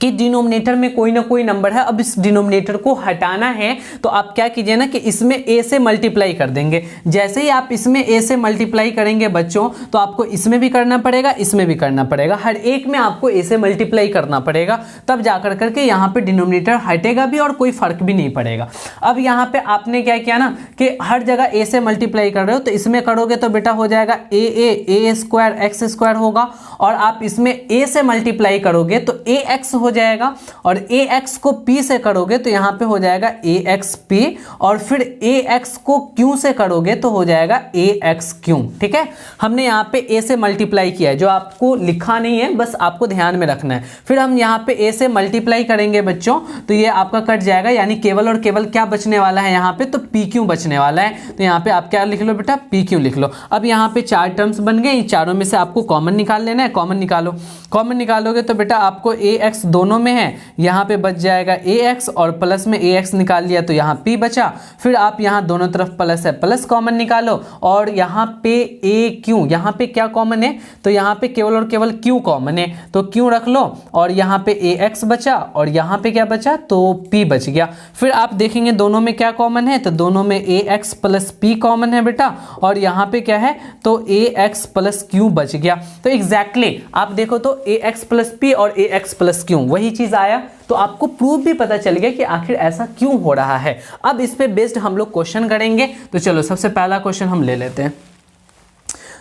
कि डिनोमिनेटर में कोई ना कोई नंबर है, अब इस डिनोमिनेटर को हटाना है तो आप क्या कीजिए ना कि इसमें a से मल्टीप्लाई कर देंगे। जैसे ही आप इसमें a से मल्टीप्लाई करेंगे बच्चों तो आपको इसमें भी करना पड़ेगा, इसमें भी करना पड़ेगा, हर एक में आपको a से मल्टीप्लाई करना पड़ेगा, तब जाकर करके यहाँ पे डिनोमिनेटर हटेगा भी और कोई फर्क भी नहीं पड़ेगा। अब यहाँ पे आपने क्या किया ना कि हर जगह a से मल्टीप्लाई कर रहे हो तो इसमें करोगे तो बेटा हो जाएगा a स्क्वायर एक्स स्क्वायर होगा, और आप इसमें a से मल्टीप्लाई करोगे तो ax हो जाएगा, और ax को p से करोगे तो यहाँ पे हो जाएगा axp, और फिर ax को q से करोगे तो हो जाएगा axq। ठीक है, हमने यहाँ पे a से मल्टीप्लाई किया है, जो आपको लिखा नहीं है बस आपको ध्यान में रखना है। फिर हम यहाँ पे a से मल्टीप्लाई करेंगे बच्चों तो ये आपका कट जाएगा, यानी केवल और केवल क्या बचने वाला है यहाँ पे, तो pq बचने वाला है। तो यहाँ पे आप क्या लिख लो बेटा, pq लिख लो। अब यहाँ पे 4 टर्म्स बन गए, इन चारों में से आपको कॉमन निकाल लेना है। कॉमन निकालो, कॉमन निकालोगे तो बेटा आपको ax दोनों में है, यहाँ पे बच जाएगा ax, और प्लस में ax निकाल लिया तो यहाँ p बचा। फिर आप यहाँ दोनों तरफ प्लस है, प्लस कॉमन निकालो, और यहाँ पे aq, यहाँ पे क्या कॉमन है, तो यहाँ पे केवल और केवल q कॉमन है तो q रख लो, और यहाँ पे ax बचा, और यहाँ पे क्या बचा, तो p बच गया। फिर आप देखेंगे दोनों में क्या कॉमन है, तो दोनों में ax प्लस p कॉमन है बेटा, और यहाँ पे क्या है, तो ax प्लस q बच गया। तो एग्जैक्टली आप देखो तो ax प्लस p और ax प्लस q वही चीज आया, तो आपको प्रूफ भी पता चल गया कि आखिर ऐसा क्यों हो रहा है। अब इस पे बेस्ड हम लोग क्वेश्चन करेंगे। तो चलो सबसे पहला क्वेश्चन हम ले लेते हैं।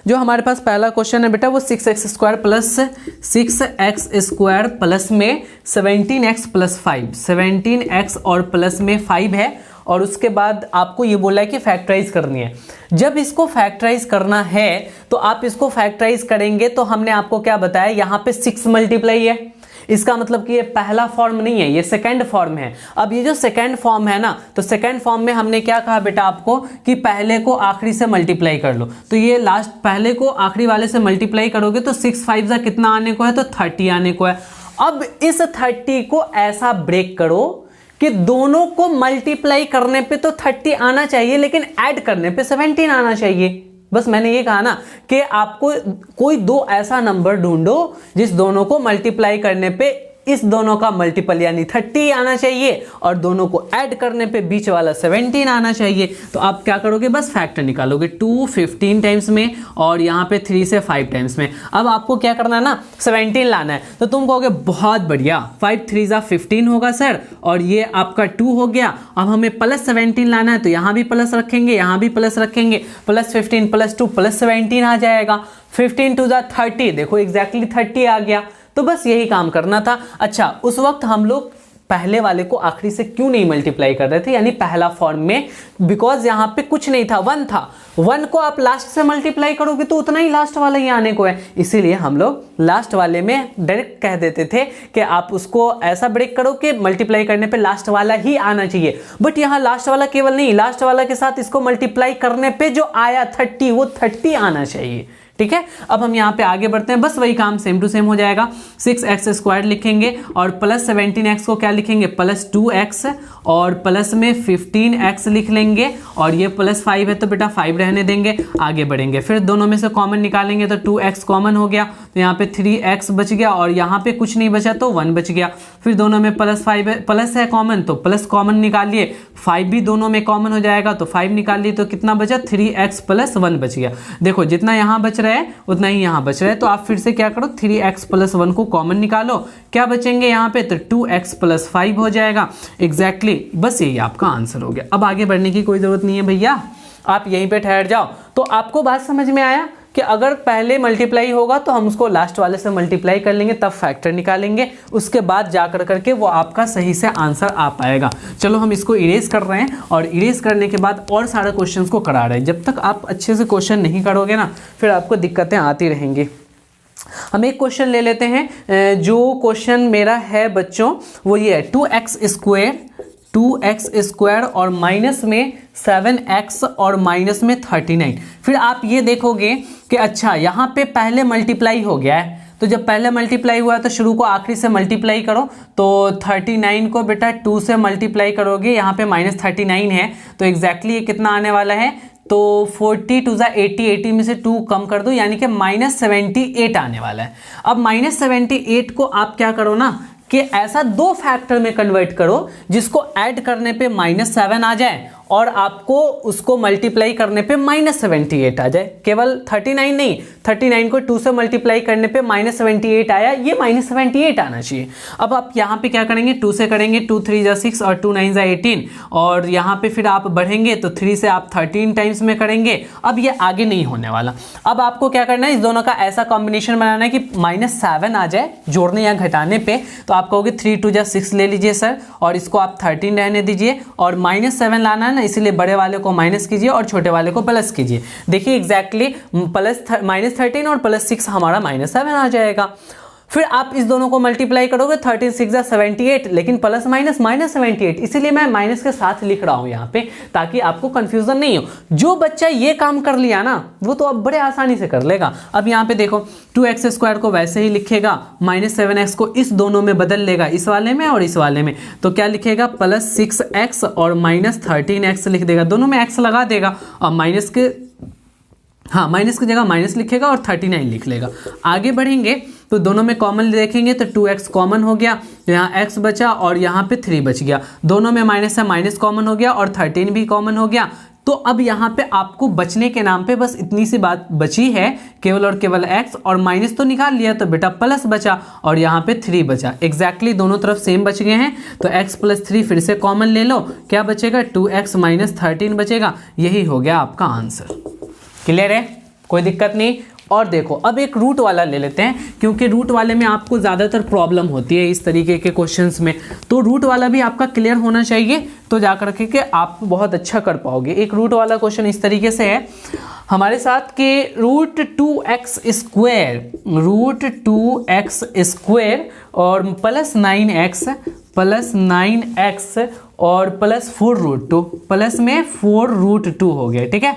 जो हमारे पास पहला क्वेश्चन है बेटा वो 6x square plus 6x square plus में 17x प्लस 5, 17x और प्लस में 5 है, और उसके बाद आपको ये बोला है कि फैक्टराइज करनी है। जब इसको फैक्टराइज करना है तो आप इसको फैक्टराइज करेंगे तो हमने आपको क्या बताया, यहाँ पे 6 मल्टीप्लाई है, इसका मतलब कि ये पहला फॉर्म नहीं है, ये सेकंड फॉर्म है। अब ये जो सेकंड फॉर्म है ना, तो सेकंड फॉर्म में हमने क्या कहा बेटा आपको कि पहले को आखिरी से मल्टीप्लाई कर लो। तो ये लास्ट पहले को आखिरी वाले से मल्टीप्लाई करोगे तो 6 5 जा कितना आने को है, तो 30 आने को है। अब इस 30 को ऐसा ब्रेक करो कि दोनों को मल्टीप्लाई करने पे तो 30 आना चाहिए, लेकिन ऐड करने पे 17 आना चाहिए। बस मैंने ये कहा ना कि आपको कोई दो ऐसा नंबर ढूंढो जिस दोनों को मल्टीप्लाई करने पे इस दोनों का मल्टीपल यानी 30 आना चाहिए, और दोनों को ऐड करने पे बीच वाला 17 आना चाहिए। तो आप क्या करोगे, बस फैक्टर निकालोगे, 2 15 टाइम्स में और यहाँ पे 3 से 5 टाइम्स में। अब आपको क्या करना है ना, 17 लाना है। तो तुम कहोगे बहुत बढ़िया, 5 3 जा 15 होगा सर, और ये आपका 2 हो गया। अब हमें प्लस 17 लाना है, तो यहाँ भी प्लस रखेंगे, यहाँ भी प्लस रखेंगे, प्लस 15 प्लस 2 प्लस 17 आ जाएगा। 15 2 जा 30, देखो एग्जैक्टली 30 आ गया। तो बस यही काम करना था। अच्छा, उस वक्त हम लोग पहले वाले को आखिरी से क्यों नहीं मल्टीप्लाई कर रहे थे, यानी पहला फॉर्म में, बिकॉज यहाँ पे कुछ नहीं था, 1 था। 1 को आप लास्ट से मल्टीप्लाई करोगे तो उतना ही लास्ट वाला ही आने को है, इसीलिए हम लोग लास्ट वाले में डायरेक्ट कह देते थे कि आप उसको ऐसा ब्रेक करो कि मल्टीप्लाई करने पे लास्ट वाला ही आना चाहिए। बट यहाँ लास्ट वाला केवल नहीं, लास्ट वाला के साथ इसको मल्टीप्लाई करने पे जो आया 30 वो 30 आना चाहिए। ठीक है, अब हम यहाँ पे आगे बढ़ते हैं, बस वही काम सेम टू सेम हो जाएगा। 6x स्क्वायर लिखेंगे और प्लस 17x को क्या लिखेंगे, प्लस 2x, और प्लस में 15x लिख लेंगे, और ये प्लस 5 है तो बेटा 5 रहने देंगे। आगे बढ़ेंगे, फिर दोनों में से कॉमन निकालेंगे तो 2x कॉमन हो गया, तो यहाँ पे 3x बच गया, और यहाँ पे कुछ नहीं बचा तो 1 बच गया। फिर दोनों में प्लस 5 है, प्लस है कॉमन तो प्लस कॉमन निकालिए, 5 भी दोनों में कॉमन हो जाएगा तो 5 निकाल लिए, तो कितना बचा, 3x प्लस 1 बच गया। देखो जितना यहाँ बच रहा है उतना ही यहाँ बच रहा है, तो आप फिर से क्या करो, 3x प्लस 1 को कॉमन निकालो, क्या बचेंगे यहाँ पे, तो 2x प्लस 5 हो जाएगा। एग्जैक्टली बस यही आपका आंसर हो गया। अब आगे बढ़ने की कोई जरूरत नहीं है भैया, आप यहीं पे ठहर जाओ। तो आपको बात समझ में आया कि अगर पहले मल्टीप्लाई होगा तो हम उसको लास्ट वाले से मल्टीप्लाई कर लेंगे, तब फैक्टर निकालेंगे, उसके बाद जाकर करके वो आपका सही से आंसर आ पाएगा। चलो हम इसको इरेज कर रहे हैं, और इरेज करने के बाद और सारे क्वेश्चंस को करा रहे हैं। जब तक आप अच्छे से क्वेश्चन नहीं करोगे ना, फिर आपको दिक्कतें आती रहेंगी। हम एक क्वेश्चन ले लेते हैं। जो क्वेश्चन मेरा है बच्चों वो ये है, 2x स्क्वायर और माइनस में 7x और माइनस में 39। फिर आप ये देखोगे कि अच्छा यहाँ पे पहले मल्टीप्लाई हो गया है, तो जब पहले मल्टीप्लाई हुआ है तो शुरू को आखिरी से मल्टीप्लाई करो। तो 39 को बेटा 2 से मल्टीप्लाई करोगे, यहाँ पे माइनस 39 है, तो एग्जैक्टली ये कितना आने वाला है, तो 40 2 जा 80, 80 में से 2 कम कर दो, यानी कि माइनस 78 आने वाला है। अब माइनस 78 को आप क्या करो ना, कि ऐसा दो फैक्टर में कन्वर्ट करो जिसको ऐड करने पे -7 आ जाए और आपको उसको मल्टीप्लाई करने पे -78 आ जाए। केवल 39 नहीं, 39 को 2 से मल्टीप्लाई करने पे -78 आया, ये -78 आना चाहिए। अब आप यहाँ पे क्या करेंगे, 2 से करेंगे, 2 3 जा 6 और 2 9 जा 18, और यहाँ पे फिर आप बढ़ेंगे तो 3 से आप 13 टाइम्स में करेंगे। अब ये आगे नहीं होने वाला। अब आपको क्या करना है, इस दोनों का ऐसा कॉम्बिनेशन बनाना है कि -7 आ जाए जोड़ने या घटाने पे। तो आप कहोगे 3 2 जा 6 ले लीजिए सर, और इसको आप 13 रहने दीजिए, और -7 लाना है ना, इसलिए बड़े वाले को माइनस कीजिए और छोटे वाले को प्लस कीजिए। देखिए एग्जैक्टली -13 और +6 हमारा -7 आ जाएगा। फिर आप इस दोनों को मल्टीप्लाई करोगे, 13 6 जा 78, लेकिन प्लस माइनस -78, इसीलिए मैं माइनस के साथ लिख रहा हूं यहाँ पे, ताकि आपको कंफ्यूजन नहीं हो। जो बच्चा ये काम कर लिया ना, वो तो अब बड़े आसानी से कर लेगा। अब यहाँ पे देखो 2x² को वैसे ही लिखेगा, -7x को इस दोनों में बदल लेगा, इस वाले में और इस वाले में। तो क्या लिखेगा, +6x और -13x लिख देगा, दोनों में x लगा देगा, और माइनस की जगह माइनस लिखेगा और 39 लिख लेगा। आगे बढ़ेंगे तो दोनों में कॉमन देखेंगे तो 2x कॉमन हो गया, यहाँ x बचा और यहाँ पे 3 बच गया। दोनों में माइनस है, माइनस कॉमन हो गया और 13 भी कॉमन हो गया। तो अब यहाँ पे आपको बचने के नाम पे बस इतनी सी बात बची है, केवल और केवल x, और माइनस तो निकाल लिया तो बेटा प्लस बचा, और यहाँ पे 3 बचा। एग्जैक्टली दोनों तरफ सेम बच गए हैं। तो x + 3 फिर से कॉमन ले लो, क्या बचेगा, 2x - 13 बचेगा। यही हो गया आपका आंसर। क्लियर है, कोई दिक्कत नहीं। और देखो अब एक रूट वाला ले लेते हैं, क्योंकि रूट वाले में आपको ज़्यादातर प्रॉब्लम होती है इस तरीके के क्वेश्चंस में। तो रूट वाला भी आपका क्लियर होना चाहिए, तो जा कर के आप बहुत अच्छा कर पाओगे। एक रूट वाला क्वेश्चन इस तरीके से है हमारे साथ कि √2x² और +9x और +4√2, प्लस में 4√2 हो गया। ठीक है,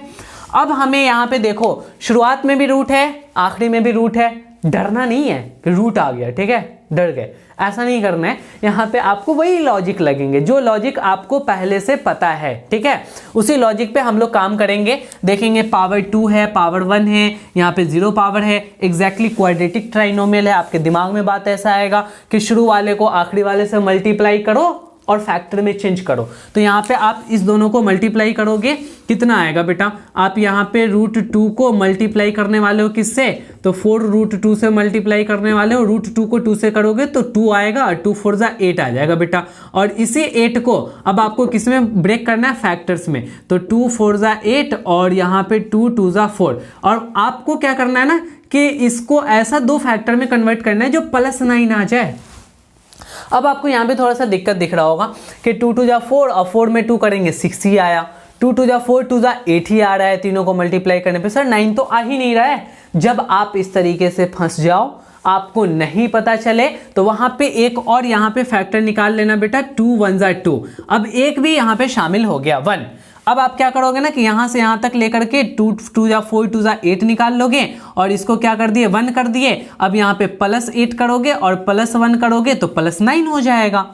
अब हमें यहाँ पे देखो शुरुआत में भी रूट है, आखिरी में भी रूट है। डरना नहीं है कि रूट आ गया, ठीक है, डर गए, ऐसा नहीं करना है। यहाँ पे आपको वही लॉजिक लगेंगे जो लॉजिक आपको पहले से पता है, ठीक है, उसी लॉजिक पे हम लोग काम करेंगे। देखेंगे पावर 2 है, पावर 1 है, यहाँ पे 0 पावर है, एग्जैक्टली क्वाड्रेटिक ट्राइनोमियल है। आपके दिमाग में बात ऐसा आएगा कि शुरू वाले को आखिरी वाले से मल्टीप्लाई करो और फैक्टर में चेंज करो। तो यहाँ पे आप इस दोनों को मल्टीप्लाई करोगे, कितना आएगा बेटा, आप यहाँ पे √2 को मल्टीप्लाई करने वाले हो किससे, तो 4√2 से मल्टीप्लाई करने वाले हो। √2 को 2 से करोगे तो 2 आएगा, 2 4 जा 8 आ जाएगा बेटा। और इसी 8 को अब आपको किस में ब्रेक करना है, फैक्टर्स में। तो 2 4 जा 8 और यहाँ पे 2 2 जा 4। और आपको क्या करना है ना कि इसको ऐसा दो फैक्टर में कन्वर्ट करना है जो +9 आ जाए। अब आपको यहाँ पे थोड़ा सा दिक्कत दिख रहा होगा कि 2 2 जा 4 और 4 में 2 करेंगे 6 ही आया, 2 2 जा 4 2 जा 8 ही आ रहा है। तीनों को मल्टीप्लाई करने पे सर 9 तो आ ही नहीं रहा है। जब आप इस तरीके से फंस जाओ, आपको नहीं पता चले, तो वहां पे एक और यहाँ पे फैक्टर निकाल लेना बेटा, 2 1 जा 2। अब एक भी यहाँ पे शामिल हो गया, 1। अब आप क्या करोगे ना कि यहां से यहां तक लेकर के 2 2 जा 4 2 जा 8 निकाल लोगे, और इसको क्या कर दिए, 1 कर दिए। अब यहाँ पे +8 करोगे और +1 करोगे तो +9 हो जाएगा।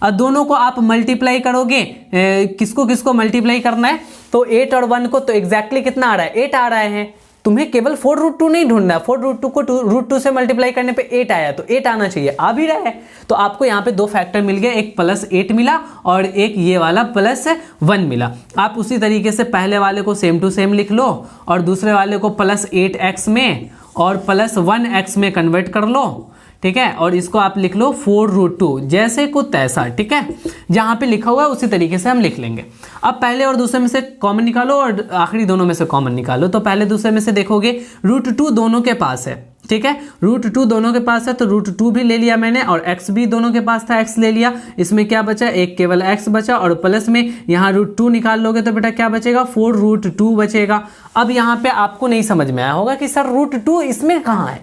और दोनों को आप मल्टीप्लाई करोगे, किसको किसको मल्टीप्लाई करना है, तो 8 और 1 को, तो एग्जैक्टली कितना आ रहा है, 8 आ रहा है। तुम्हें केवल 4√2 नहीं ढूंढना है, 4√2 को √2 से मल्टीप्लाई करने पे 8 आया, तो 8 आना चाहिए, आ भी रहा है। तो आपको यहाँ पे दो फैक्टर मिल गए, एक +8 मिला और एक ये वाला +1 मिला। आप उसी तरीके से पहले वाले को सेम टू सेम लिख लो और दूसरे वाले को +8x में और +1x में कन्वर्ट कर लो, ठीक है, और इसको आप लिख लो 4√2, जैसे को तैसा, ठीक है, जहां पे लिखा हुआ है उसी तरीके से हम लिख लेंगे। अब पहले और दूसरे में से कॉमन निकालो और आखिरी दोनों में से कॉमन निकालो। तो पहले दूसरे में से देखोगे √2 दोनों के पास है, ठीक है, √2 दोनों के पास है, तो √2 भी ले लिया मैंने, और x भी दोनों के पास था, x ले लिया। इसमें क्या बचा, एक केवल x बचा, और प्लस में यहाँ √2 निकाल लोगे तो बेटा क्या बचेगा, 4√2 बचेगा। अब यहाँ पे आपको नहीं समझ में आया होगा कि सर √2 इसमें कहाँ है,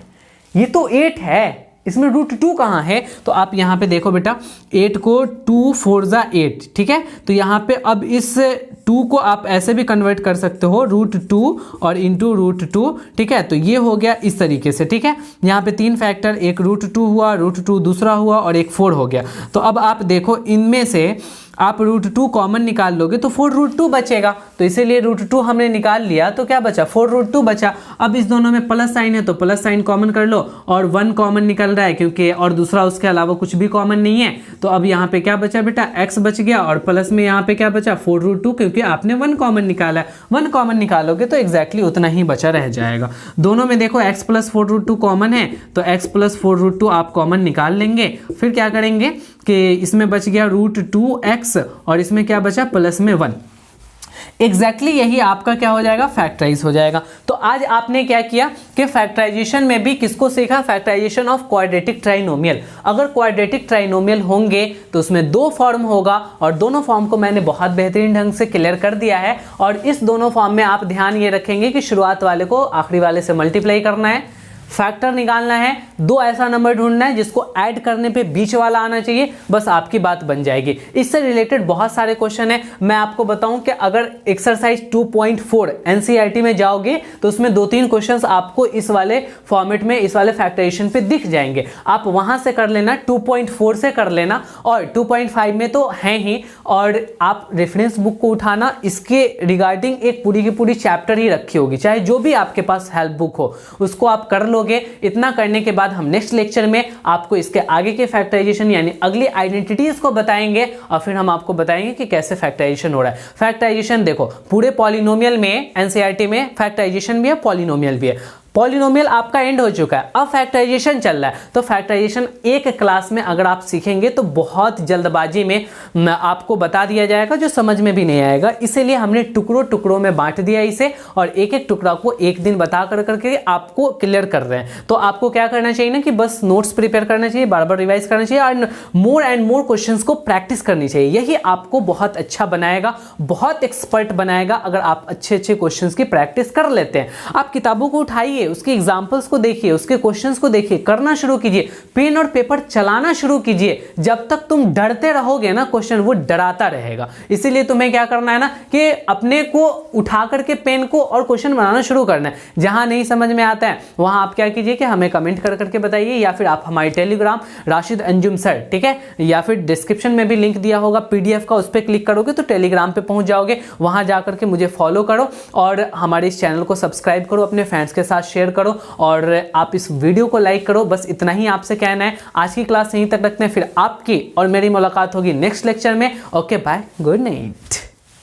ये तो 8 है, इसमें √2 कहाँ है। तो आप यहाँ पे देखो बेटा, 8 को 2 4 जा 8, ठीक है, तो यहाँ पे अब इस 2 को आप ऐसे भी कन्वर्ट कर सकते हो, √2 और इंटू √2, ठीक है। तो ये हो गया इस तरीके से, ठीक है। यहाँ पे 3 फैक्टर, एक √2 हुआ, √2 दूसरा हुआ और एक 4 हो गया। तो अब आप देखो इनमें से आप √2 कॉमन निकाल लोगे तो 4√2 बचेगा, तो इसीलिए √2 हमने निकाल लिया तो क्या बचा 4√2 बचा। अब इस दोनों में प्लस साइन है तो प्लस साइन कॉमन कर लो, और 1 कॉमन निकल रहा है क्योंकि और दूसरा उसके अलावा कुछ भी कॉमन नहीं है, तो अब यहाँ पे क्या बचा बेटा x बच गया, और प्लस में यहाँ पे क्या बचा 4√2 क्योंकि आपने 1 कॉमन निकाला है। 1 कॉमन निकालोगे तो एग्जैक्टली उतना ही बचा रह जाएगा। दोनों में देखो x + 4√2 कॉमन है तो x + 4√2 आप कॉमन निकाल लेंगे। फिर क्या करेंगे कि इसमें बच गया √2x और इसमें क्या बचा प्लस में 1। एग्जैक्टली यही आपका क्या हो जाएगा फैक्टराइज हो जाएगा। तो आज आपने क्या किया कि फैक्टराइजेशन में भी किसको सीखा, फैक्टराइजेशन ऑफ क्वाड्रेटिक ट्राइनोमियल। अगर क्वाड्रेटिक ट्राइनोमियल होंगे तो उसमें 2 फॉर्म होगा, और दोनों फॉर्म को मैंने बहुत बेहतरीन ढंग से क्लियर कर दिया है। और इस दोनों फॉर्म में आप ध्यान ये रखेंगे कि शुरुआत वाले को आखिरी वाले से मल्टीप्लाई करना है, फैक्टर निकालना है, 2 ऐसा नंबर ढूंढना है जिसको ऐड करने पे बीच वाला आना चाहिए, बस आपकी बात बन जाएगी। इससे रिलेटेड बहुत सारे क्वेश्चन है। मैं आपको बताऊं कि अगर एक्सरसाइज 2.4 एनसीईआरटी में जाओगे तो उसमें 2-3 क्वेश्चंस आपको इस वाले फॉर्मेट में, इस वाले फैक्टराइजेशन पे दिख जाएंगे। आप वहां से कर लेना, 2.4 से कर लेना, और 2.5 में तो है ही। और आप रेफरेंस बुक को उठाना, इसके रिगार्डिंग एक पूरी की पूरी चैप्टर ही रखी होगी, चाहे जो भी आपके पास हेल्प बुक हो उसको आप कर लो। इतना करने के बाद हम नेक्स्ट लेक्चर में आपको इसके आगे के फैक्टराइजेशन यानी अगली आइडेंटिटीज को बताएंगे, और फिर हम आपको बताएंगे कि कैसे फैक्टराइजेशन हो रहा है। फैक्टराइजेशन देखो पूरे पॉलिनोमियल में एनसीईआरटी में फैक्टराइजेशन भी है, पॉलिनोमियल भी है। पॉलिनोमियल आपका एंड हो चुका है, अब फैक्टराइजेशन चल रहा है। तो फैक्टराइजेशन एक क्लास में अगर आप सीखेंगे तो बहुत जल्दबाजी में आपको बता दिया जाएगा जो समझ में भी नहीं आएगा, इसीलिए हमने टुकड़ों टुकड़ों में बांट दिया इसे, और एक एक टुकड़ा को एक दिन बता कर करके आपको क्लियर कर रहे हैं। तो आपको क्या करना चाहिए ना कि बस नोट्स प्रिपेयर करना चाहिए, बार बार रिवाइज करना चाहिए, और मोर एंड मोर क्वेश्चंस को प्रैक्टिस करनी चाहिए। यही आपको बहुत अच्छा बनाएगा, बहुत एक्सपर्ट बनाएगा अगर आप अच्छे अच्छे क्वेश्चंस की प्रैक्टिस कर लेते हैं। आप किताबों को उठाइए, उसके एग्जाम्पल्स को देखिए, उसके क्वेश्चंस को देखिए, करना शुरू कीजिए, पेन और पेपर चलाना शुरू कीजिए। जब तक तुम डरते रहोगे ना क्वेश्चन वो डराता रहेगा। इसीलिए तुम्हें क्या करना है ना कि अपने को उठा करके पेन को और क्वेश्चन बनाना शुरू करना है। जहां नहीं समझ में आता है वहां आप क्या कीजिए कि हमें कमेंट कर करके बताइए, या फिर आप हमारे टेलीग्राम राशिद अंजुम सर, ठीक है, या फिर डिस्क्रिप्शन में भी लिंक दिया होगा पीडीएफ का, उस पर क्लिक करोगे तो टेलीग्राम पे पहुंच जाओगे। वहां जाकर के मुझे फॉलो करो और हमारे इस चैनल को सब्सक्राइब करो, अपने फ्रेंड्स के साथ शेयर करो, और आप इस वीडियो को लाइक करो। बस इतना ही आपसे कहना है। आज की क्लास यहीं तक रखते हैं, फिर आपकी और मेरी मुलाकात होगी नेक्स्ट लेक्चर में। Okay bye, good night.